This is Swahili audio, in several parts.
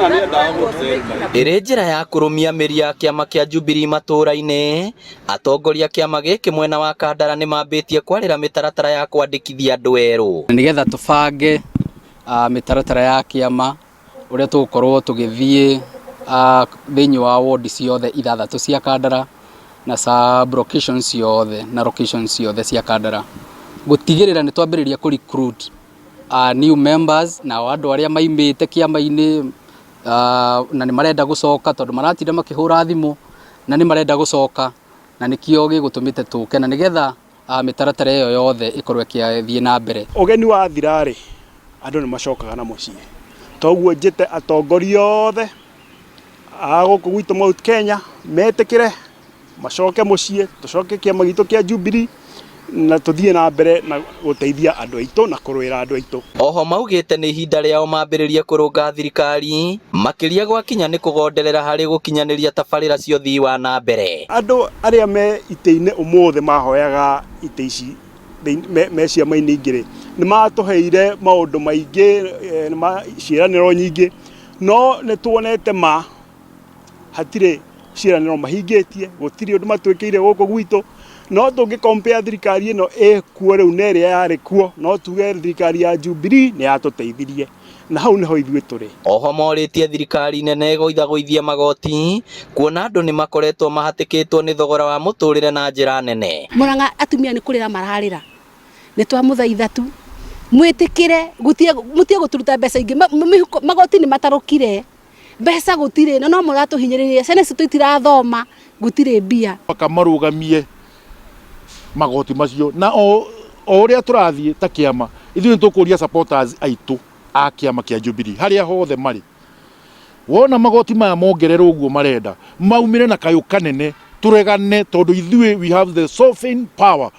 Ĩrĩ njĩra ya kũrũmia mĩri ya kĩama kĩa Jubilee matũũra-inĩ, atongoria kĩama gĩkĩ mwena wa Kandara nĩ mambĩtie kwarĩra mĩtaratara ya kwandĩkithia andũ erũ. Nĩgetha tũbange mĩtaratara ya kĩama ũrĩa tũgũkorwo tũgĩthiĩ thĩinĩ wa ward ciothe ithathatũ cia Kandara na sub locations ciothe na locations ciothe cia Kandara. Gũtigĩrĩra nĩ twambĩrĩria kũ recruit new members na andũ arĩa maimĩte kĩama-inĩ na nĩ marenda gũcoka tondũ maratinda makĩhũra thimũ na nĩ marenda gũcoka na nĩkĩo gĩgũtũmĩte tũke na nĩgetha mĩtaratara ĩyo yothe ĩkorwo ĩgĩthiĩ na mbere. Ũgeni wa thirarĩ andũ nĩ macokaga na mũciĩ, toguo njĩte atongoria othe gũkũ gwitũ Mount Kenya metĩkĩre macoke mũciĩ, tũcoke kĩama gitũ kĩa Jubilee na tũthiĩ na mbere na gũteithia andũ aitũ na kũrũĩra andũ aitũ. Oho maugĩte nĩ ihinda rĩao mambĩrĩrie kũrũnga thirikari, makĩria gwakinya nĩ kũgonderera harĩ gũkinyanĩria tabarĩra cia ũthii wa na mbere. Andũ arĩa me itĩ-inĩ ũmũthĩ mahoyaga itĩ ici me ciama-inĩ ingĩ nĩ matũheire maũndũ maingĩ, ciĩranĩro nyingĩ, no nĩ tuonete hatirĩ ciĩranĩro mahingĩtie, gũtirĩ ũndũ matuĩkĩire gũkũ gwitũ. No tũngĩ compare thirikari ĩno ĩkuo rĩu na ĩrĩa yarĩ kuo, no tuge thirikari ya Jubilee nĩ yatũteithirie na hau nĩho ithuĩ tũrĩ. Oho morĩtie thirikari nene ĩgũithagũithie magoti, kuona andũ nĩ makoretwo mahatĩkĩtwo nĩ thogora wa mũtũrĩre na njĩra nene. Mũrang'a atumia nĩ kũrĩra mararĩra, nĩ twamũthaitha tu mwĩtĩkĩre, mũtige gũtũruta mbeca ingĩ, magoti nĩ matarũkire, mbeca gũtirĩ, no mũratũhinyĩrĩria, ciana citũ itirathoma, gũtirĩ mbia. Marũgamie magoti macio na o ũrĩa tũrathiĩ ta kĩama, ithuĩ nĩ tũkũria supporters aitũ a kĩama kĩa Jubilee harĩa hothe marĩ. Wona magoti maya mongererwo ũguo marenda, maumire na kayũ kanene, tũregane tondũ ithuĩ we have the sovereign power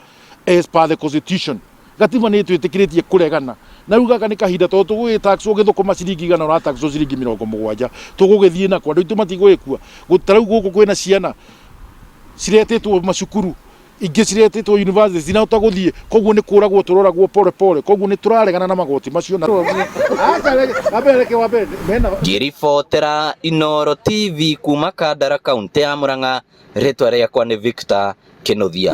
as per the constitution. Gatiba nĩ twĩtĩkĩrĩtie kũregana. Na rĩu gaka nĩ kahinda tondũ tũgũgĩtaxwo ũgĩthũkũma ciringi 100 ũrataxwo ciringi 70. Tũgũgĩthiĩ nakwo andũ aitũ matigũgĩkua. Gũtarau gũkũ kwĩna ciana ciretĩtwo macukuru, ingĩ ciretĩtwo university na ũtagũthiĩ, koguo nĩ kũragwo tũroragwo pole pole, koguo nĩ tũraregana na magoti macio. Ngĩribotera Inooro TV kuma Kandara, kaunti ya Mũrang'a, rĩtwa rĩakwa nĩ Victor Kĩnuthia.